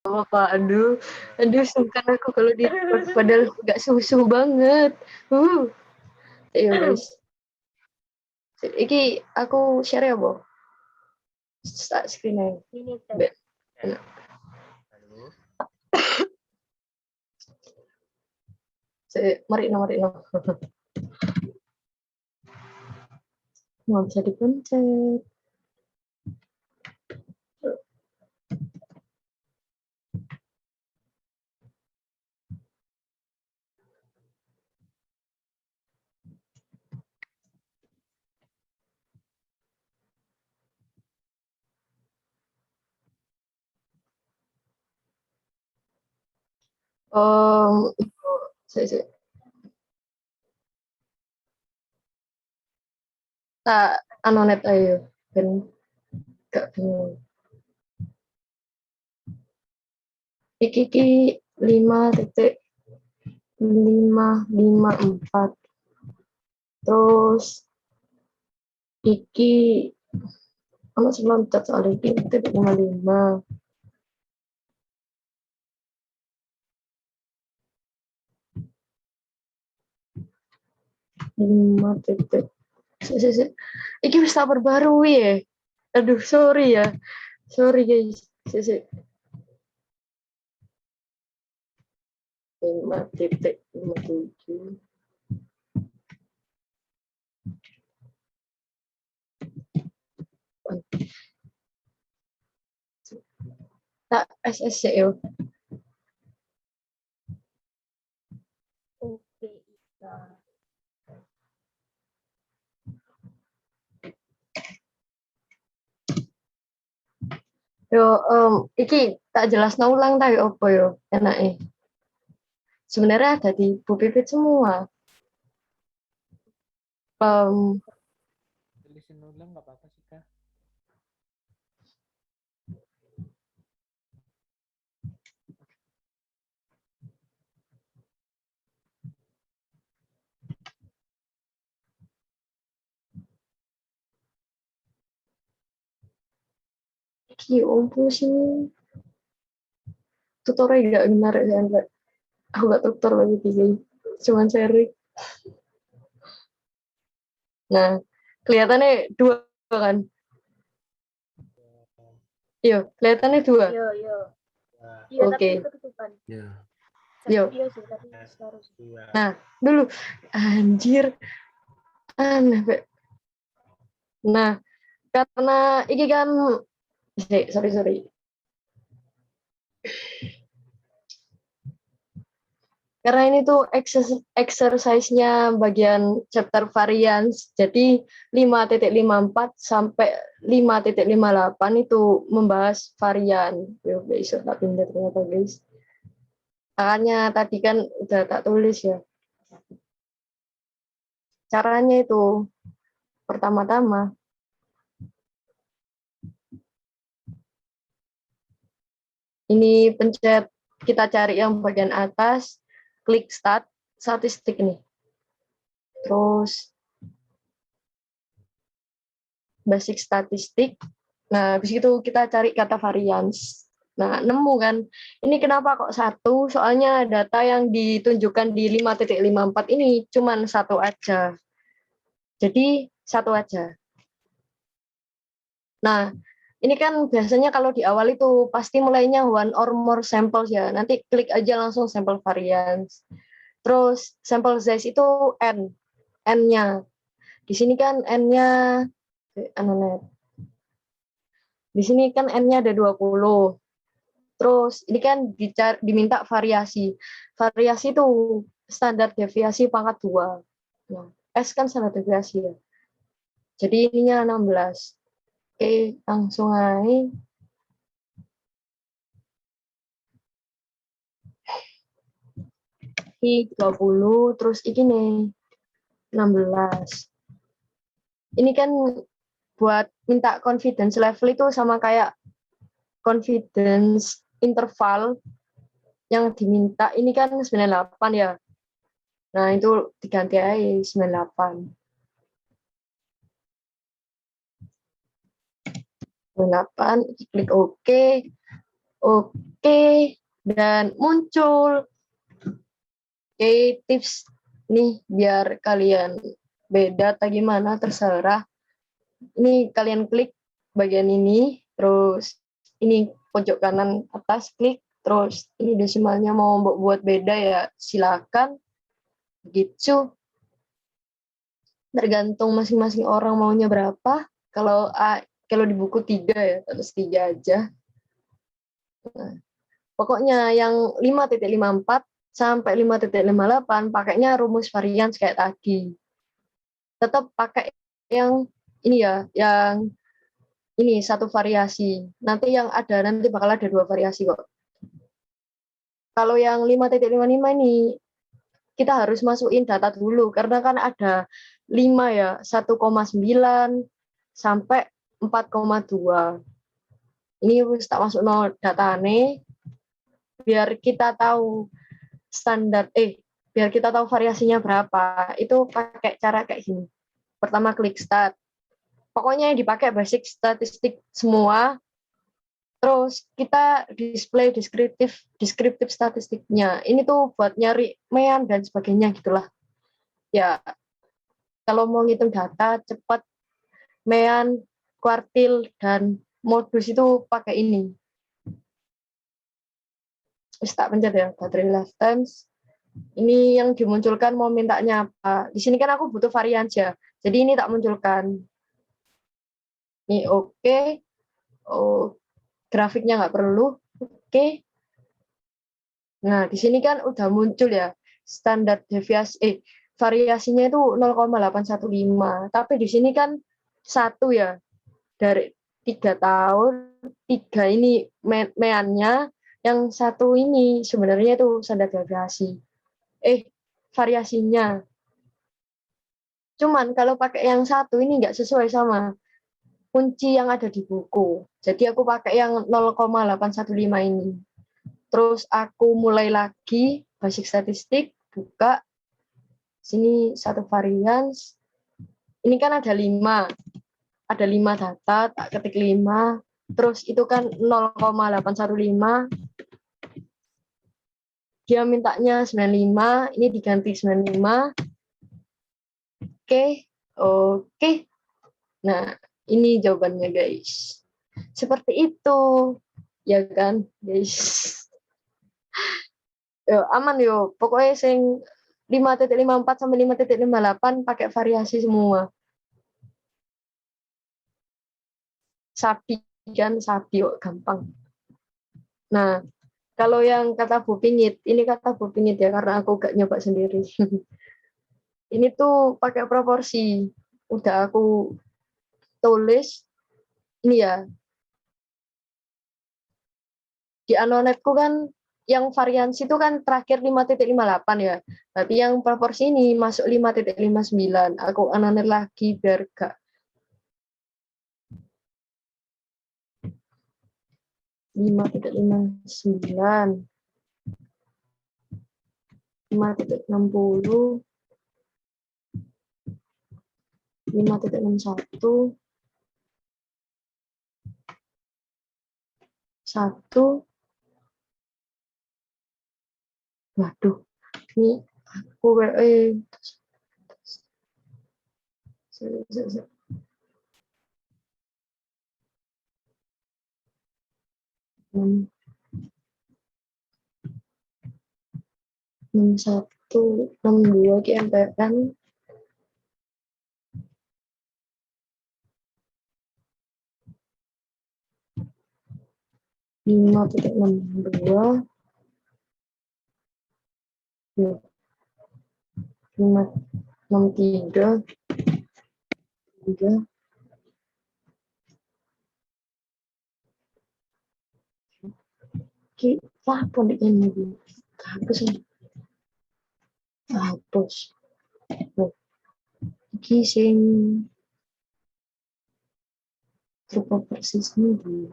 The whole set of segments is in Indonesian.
apa, aduh sungkan aku kalau di padahal nggak suhu-suhu banget. Ayo guys. Iki aku share ya, Bo. Start screen aja. Ini Mari no. Nggak bisa dipencet. Saya tak anonet ayo ben gak bingung. Iki 5.554. Terus iki amat sebelum cat soal iki 55. Titik. Iki wis tak perbarui ya. Aduh, sorry ya. Sorry guys. 5.57. Tak SSC yo. oke. Yo, iki tak jelas ulang tapi opo yo enake. Sebenarnya ada di Bu Pipit semua. Tulisin ulang nggak apa-apa sih, Kak. Iki opo sih? Tutornya gak benar ya, Mbak. Aku gak tutor lagi tiga. Cuman sharing. Nah, kelihatannya 2 kan? Iya, kelihatannya 2. Yo. Iya, Oke. tapi ketutupan. Iya. Yo. Iya sih, tapi harus. Nah, dulu anjir. Aneh, Mbak. Nah, karena iki kan sorry. Karena ini tuh exercise-nya bagian chapter variance. Jadi 5.54 sampai 5.58 itu membahas varian. Yo, besok tak pindah ternyata, guys. Makanya tadi kan udah tak tulis ya. Caranya itu pertama-tama ini pencet, kita cari yang bagian atas, klik start statistik nih. Terus basic statistik. Nah, habis itu kita cari kata variance. Nah, nemu kan. Ini kenapa kok 1? Soalnya data yang ditunjukkan di 5.54 ini cuman 1 aja. Jadi 1 aja. Nah, ini kan biasanya kalau di awal itu pasti mulainya one or more samples ya. Nanti klik aja langsung sample variance. Terus sample size itu N-nya. Di sini kan N-nya di sini kan N-nya ada 20. Terus ini kan diminta variasi. Variasi itu standar deviasi pangkat 2. Nah, S kan standar deviasi ya. Jadi ininya 16. Oke, langsung aja. Ini 20, terus ini nih 16. Ini kan buat minta confidence level itu sama kayak confidence interval yang diminta ini kan 98 ya. Nah, itu diganti aja 98. 98, klik OK. Oke, dan muncul. Oke, tips nih biar kalian beda atau gimana terserah. Ini kalian klik bagian ini, terus ini pojok kanan atas klik, terus ini desimalnya mau buat beda ya silakan. Gitu. Tergantung masing-masing orang maunya berapa. Kalau di buku 3 ya, terus 3 aja. Nah, pokoknya yang 5.54 sampai 5.58 pakainya rumus varians kayak tadi. Tetap pakai yang ini ya, yang ini satu variasi. Nanti bakal ada 2 variasi kok. Kalau yang 5.55 ini kita harus masukin data dulu karena kan ada 5 ya, 1,9 sampai 4,2. Ini harus tak masuk nol data aneh biar kita tahu biar kita tahu variasinya berapa. Itu pakai cara kayak gini. Pertama klik start. Pokoknya yang dipakai basic statistik semua. Terus kita display deskriptif statistiknya. Ini tuh buat nyari mean dan sebagainya gitulah. Ya, kalau mau ngitung data cepat, mean, kuartil, dan modus itu pakai ini. Terus tak pencet ya, battery lifetimes. Ini yang dimunculkan mau mintanya apa. Di sini kan aku butuh varian aja. Jadi ini tak munculkan. Ini oke. Oh, grafiknya nggak perlu. Oke. Nah, di sini kan udah muncul ya standar deviasi variasinya itu 0,815. Tapi di sini kan satu ya dari 3 tahun, 3 ini meannya, yang satu ini sebenarnya itu standar deviasi. Variasinya. Cuman kalau pakai yang satu ini nggak sesuai sama kunci yang ada di buku. Jadi aku pakai yang 0,815 ini. Terus aku mulai lagi basic statistik, buka sini satu varians. Ini kan ada 5. Ada 5 data, tak ketik 5. Terus itu kan 0,815. Dia mintanya 95, ini diganti 95. Oke. Nah, ini jawabannya guys. Seperti itu. Ya kan, guys. Yo, aman yo. Pokoknya sing 5.54 sampai 5.58 pakai variasi semua. Sapi kan, sapi yo, gampang. Nah, kalau yang kata Bu Pingit, ini kata Bu Pingit ya karena aku gak nyoba sendiri. Ini tuh pakai proporsi. Udah aku tulis ini ya. Di Anonetku kan yang variansi itu kan terakhir 5.58 ya. Berarti yang proporsi ini masuk 5.59. Aku anonet lagi biar gak 5.59, 5.60, 5.61, 1. Waduh, ini aku enam 61, 62 GMPN 5.62, 563, 3. Apa ini? Hapus nih. Hapus. Iki sing lupa persis nih.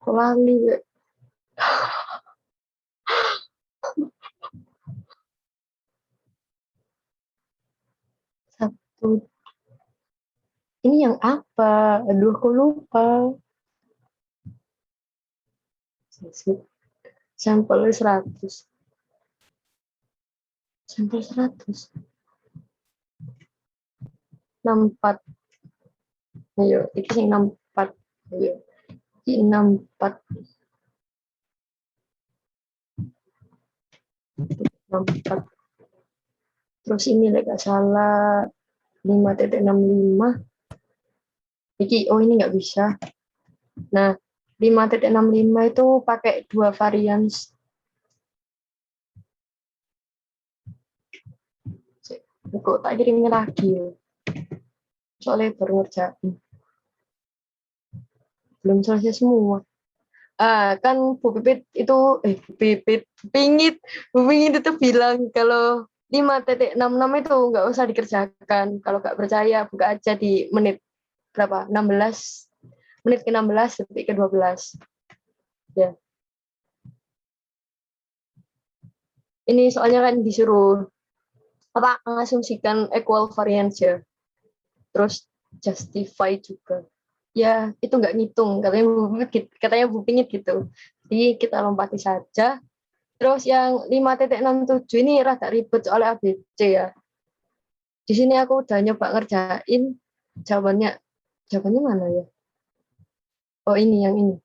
Lali Tuh. Ini yang apa? Aduh, aku lupa. Sampel 100. Sampel 100. 64. Ayo, iki sing 64. Ayo. Iki 64. 64. Terus ini gak salah 5.65. Iki, oh ini nggak bisa. Nah, 5.65 itu pakai 2 varian. Kok tak kirim lagi ya. Soalnya baru ngerjain. Belum selesai semua. Kan Bu Pipit itu, Bu Pingit itu bilang kalau 5.66 itu nggak usah dikerjakan. Kalau nggak percaya, buka aja di menit berapa? 16, menit ke-16, detik ke-12. Ya. Ini soalnya kan disuruh mengasumsikan equal variance ya. Terus justify juga. Ya, itu nggak ngitung. Katanya Bu Pingit gitu. Jadi kita lompati saja. Terus yang 5.67 ini rada ribet soal ABC ya. Di sini aku udah nyoba ngerjain. Jawabannya mana ya? Oh, ini yang ini.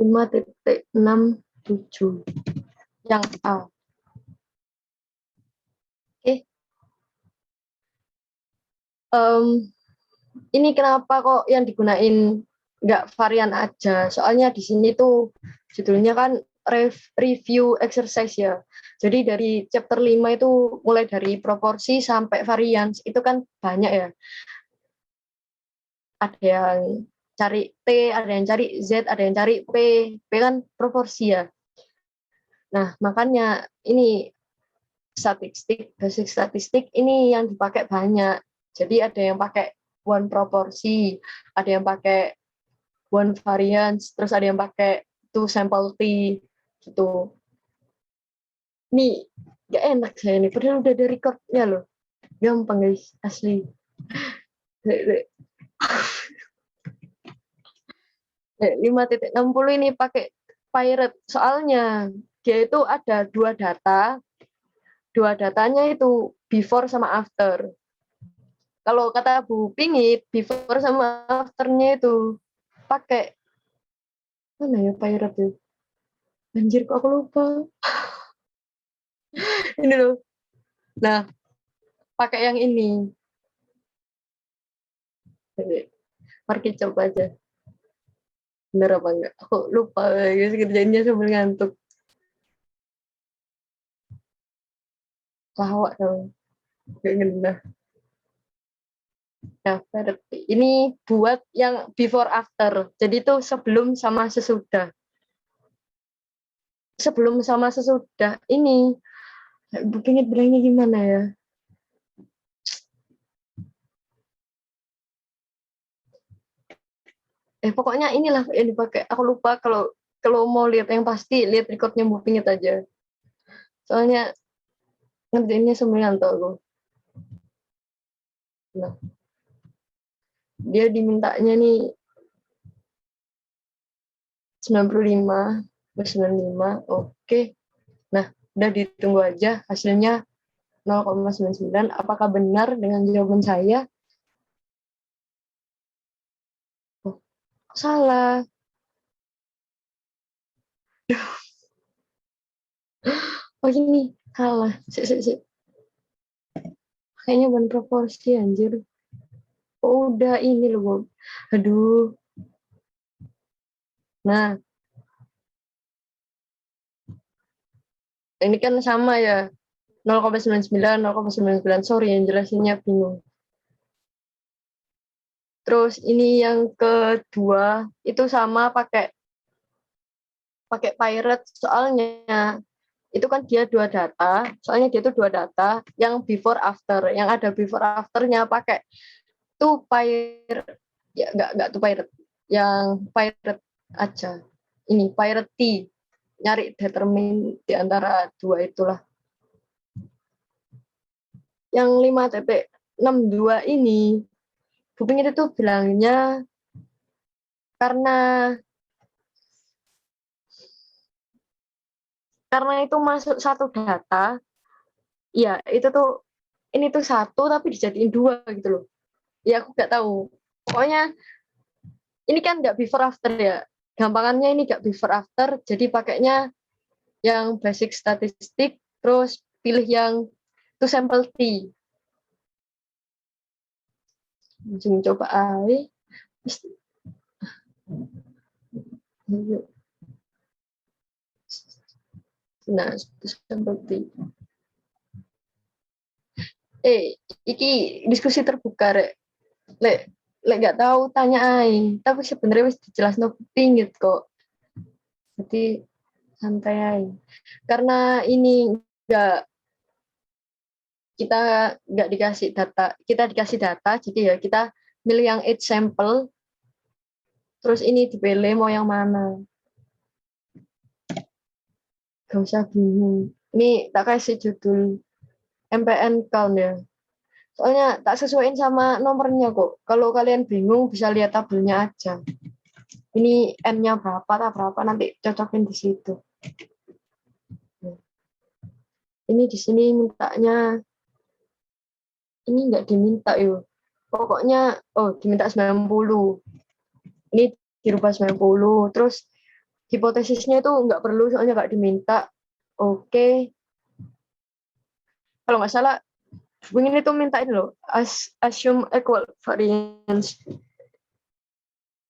Lima titik 67 yang A. Oke. Ini kenapa kok yang digunain nggak varian aja? Soalnya di sini tuh judulnya kan review exercise ya. Jadi dari chapter 5 itu mulai dari proporsi sampai variance itu kan banyak ya. Ada yang cari T, ada yang cari Z, ada yang cari P. P kan proporsi ya. Nah, makanya ini basic statistik ini yang dipakai banyak. Jadi ada yang pakai one proporsi, ada yang pakai one variance, terus ada yang pakai two sample T gitu. Nih, gak enak saya nih, padahal udah ada recordnya loh. Gampang guys, asli. 5.60 ini pakai pirate, soalnya dia itu ada dua datanya itu before sama after. Kalau kata Bu Pingit, before sama afternya itu pakai mana ya pirate ya? Anjir kok aku lupa. Ini loh. Nah, pakai yang ini. Mari coba aja. Bener apa enggak? Aku lupa guys, kerjanya sambil ngantuk. Lawak dong. Gak ngena. Nah, ini buat yang before after. Jadi itu sebelum sama sesudah. Sebelum sama sesudah ini, pengen bilangnya gimana ya? Pokoknya inilah yang dipakai. Aku lupa kalau mau lihat yang pasti lihat recordnya Bu Pingit aja. Soalnya ngerjainnya sembilan tuh aku. Nah, dia dimintanya nih 95, 95, oke. Nah, udah ditunggu aja hasilnya 0,99. Apakah benar dengan jawaban saya? Oh, salah. Oh ini salah. Kayaknya bukan proporsi anjir. Oh, udah ini loh, Bob. Aduh. Nah, ini kan sama ya. 0,99, 0,99. Sorry, yang jelasinnya bingung. Terus ini yang kedua, itu sama pakai pirate, soalnya itu kan dia dua data, soalnya dia itu dua data, yang before after, yang ada before afternya pakai two pirate, ya nggak two pirate, yang pirate aja. ini priority, nyari determin di antara dua itulah. Yang 5.62 ini, Bu Pingit itu bilangnya karena itu masuk satu data, ya itu tuh ini tuh satu tapi dijadiin dua gitu loh. Ya aku nggak tahu. Pokoknya ini kan nggak before after ya. Gampangannya ini nggak before after, jadi pakainya yang basic statistik, terus pilih yang to sample T. Langsung coba aja. Nah, to sample T. Iki diskusi terbuka rek. Lek nggak tahu tanya aing, tapi sebenarnya wis dijelasno pingit kok. Jadi santai aja. Karena ini nggak kita nggak dikasih data, kita dikasih data, jadi ya kita milih yang 8 sampel, terus ini dipilih mau yang mana. Gak usah bingung. Ini tak kasih judul MPN count ya. Soalnya tak sesuaiin sama nomornya kok. Kalau kalian bingung bisa lihat tabelnya aja. Ini N-nya berapa, tak berapa, nanti cocokin di situ. Ini di sini mintanya, ini nggak diminta yuk. Pokoknya, diminta 90. Ini dirubah 90. Terus hipotesisnya itu nggak perlu, soalnya nggak diminta. Oke. Kalau nggak salah, ingin itu minta ini loh, assume equal variance.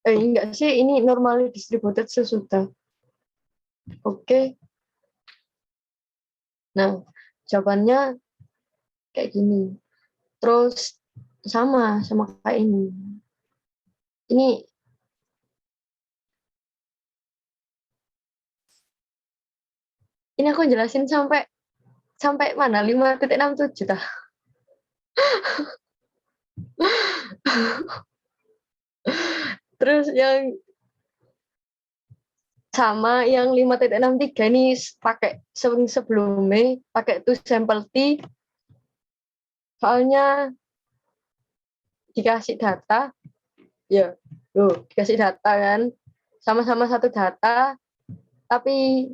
Enggak sih, ini normally distributed sesudah. Oke. Nah, jawabannya kayak gini. Terus sama kayak ini. Ini aku jelasin sampai mana? 5.67 tah. Terus yang sama yang 5.63 ini pakai sebelumnya pakai to sample T, soalnya dikasih data ya, dikasih data kan, sama-sama satu data tapi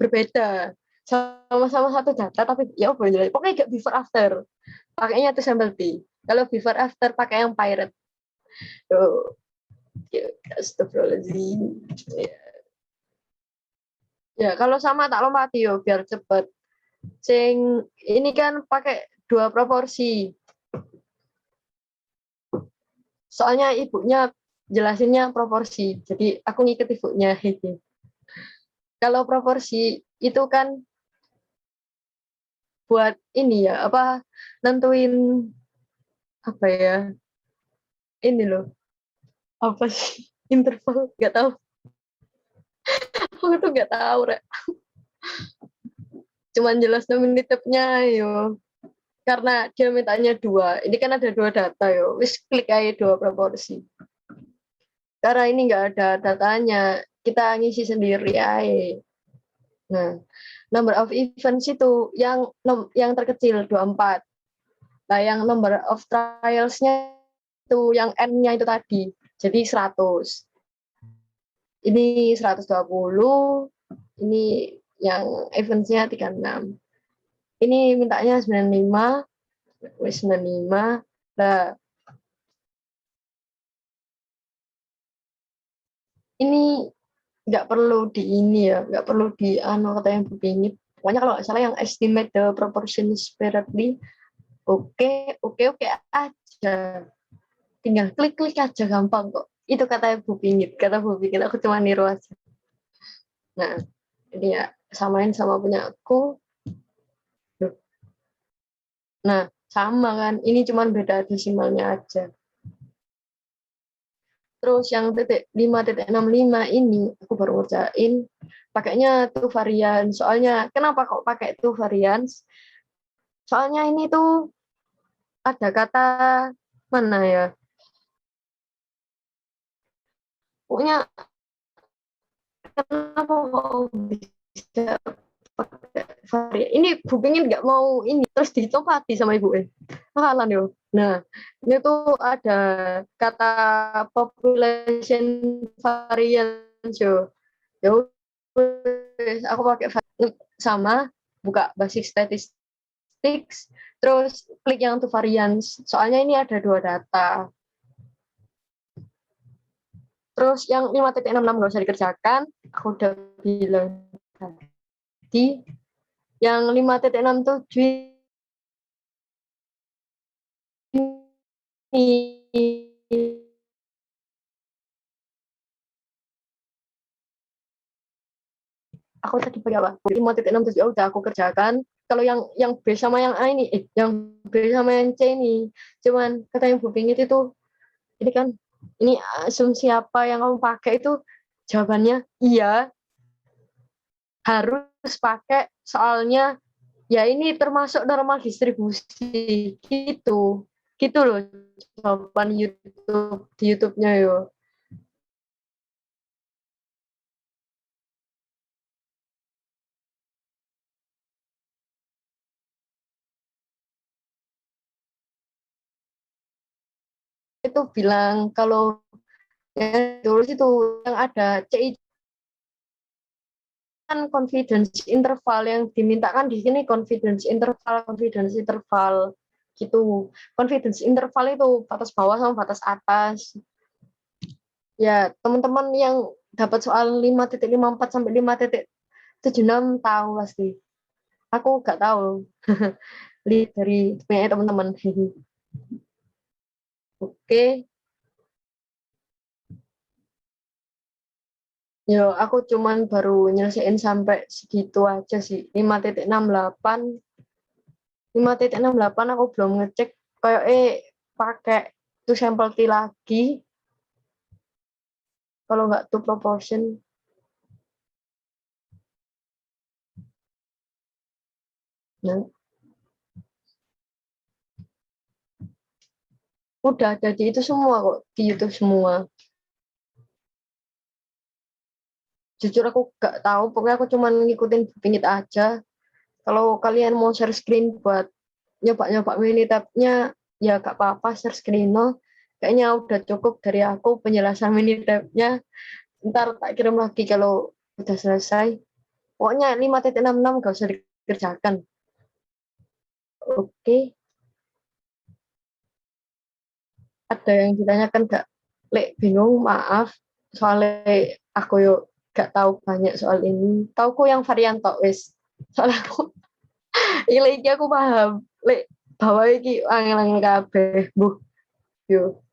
berbeda, sama-sama satu data tapi ya apa, pokoknya gak before after, pakainya to sample T. Kalau before after pakai yang pirate. Astagfirullahaladzim. Ya, kalau sama tak lompati yo biar cepet. Ini kan pakai 2 proporsi. Soalnya ibunya jelasinnya proporsi, jadi aku ngikut ibunya. Kalau proporsi itu kan buat ini ya, nentuin apa ya? Ini loh. Apa sih? Interval, nggak tahu. Aku tuh nggak tahu, Rek. Cuman jelas nominatifnya yo. Karena dia mintanya 2. Ini kan ada 2 data yo. Wis klik aja 2 proporsi. Karena ini nggak ada datanya, kita ngisi sendiri aja. Nah, number of events itu yang terkecil 24. Nah, yang number of trials-nya itu yang N-nya itu tadi. Jadi 100. Ini 120, ini yang events-nya 36. Ini mintanya 95, 95. Nah, ini nggak perlu di ini ya, nggak perlu di kata yang begini. Pokoknya kalau nggak salah yang estimate the proportion separately, oke aja. Tinggal klik aja, gampang kok. Itu kata Bu Pingit, aku cuma niru aja. Nah, ini ya samain sama punya aku. Nah, sama kan, ini cuma beda desimalnya aja. Terus yang 5.65 ini aku baru ngerjain pakainya tuh varian. Soalnya kenapa kok pakai tuh varian? Soalnya ini tuh ada kata mana ya? Pokoknya kenapa kok bisa pakai varian ini, Bu pengen nggak mau ini terus ditopati sama ibu halan yo. Nah ini tuh ada kata population variance yo. Ya wes, aku pakai sama buka basic statistics terus klik yang untuk variance soalnya ini ada dua data. Terus yang 5.66 nggak usah dikerjakan, aku udah bilang tadi. Yang 5.67 ini aku tadi pakai apa? 5.67 ya udah aku kerjakan. Kalau yang B sama yang A ini, yang B sama yang C ini, cuman kata yang Bu Pingit itu, ini kan, ini asumsi apa yang kamu pakai itu jawabannya iya, harus pakai soalnya ya ini termasuk normal distribusi gitu loh jawaban YouTube di YouTube-nya yo. Itu bilang kalau yang tulis itu yang ada CI kan confidence interval yang dimintakan di sini confidence interval gitu. Confidence interval itu batas bawah sama batas atas. Ya, teman-teman yang dapat soal 5.54 sampai 5.76 tahu pasti. Aku nggak tahu. Lihat dari punya teman-teman. Oke. Ya, aku cuman baru nyelesain sampai segitu aja sih. 5.68 5.68 aku belum ngecek kayak pakai to sampel T lagi kalau nggak to proportion. Nah, udah jadi itu semua kok di YouTube semua. Jujur aku nggak tahu, pokoknya aku cuman ngikutin pingit aja. Kalau kalian mau share screen buat nyoba-nyoba Minitab-nya ya gak apa-apa, share screen no. Kayaknya udah cukup dari aku penjelasan Minitab-nya. Ntar tak kirim lagi kalau udah selesai. Pokoknya 5.66 gak usah dikerjakan. Oke. Ada yang ditanyakan gak? Lek bingung, maaf. Soalnya aku yuk gak tahu banyak soal ini. Tauku yang varian tok wis. Soalnya aku iki aku paham. Lek bahwa iki angel-angel kabeh. Bu, yuk.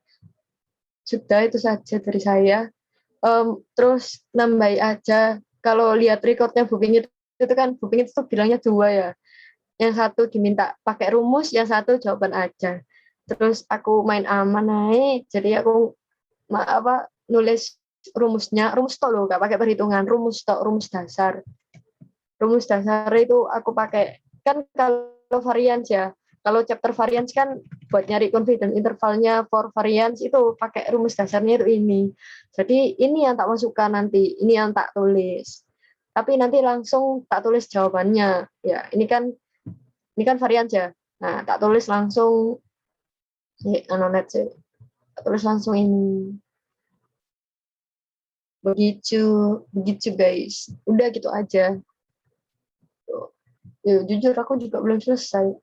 Sudah itu saja dari saya. Terus nambahi aja kalau lihat recordnya Booking itu kan Booking itu bilangnya dua ya. Yang satu diminta pakai rumus, yang satu jawaban aja. Terus aku main aman naik, jadi aku nulis rumus tok loh, gak pakai perhitungan, rumus dasar. Rumus dasar itu aku pakai kan kalau variance ya. Kalau chapter variance kan buat nyari confidence intervalnya for variance itu pakai rumus dasarnya itu ini. Jadi ini yang tak masukkan nanti, ini yang tak tulis. Tapi nanti langsung tak tulis jawabannya. Ya, ini kan variance ya. Nah, tak tulis langsung tak tulis langsung ini. Begitu, begitu guys. Udah gitu aja. Ya, jujur aku juga belum selesai.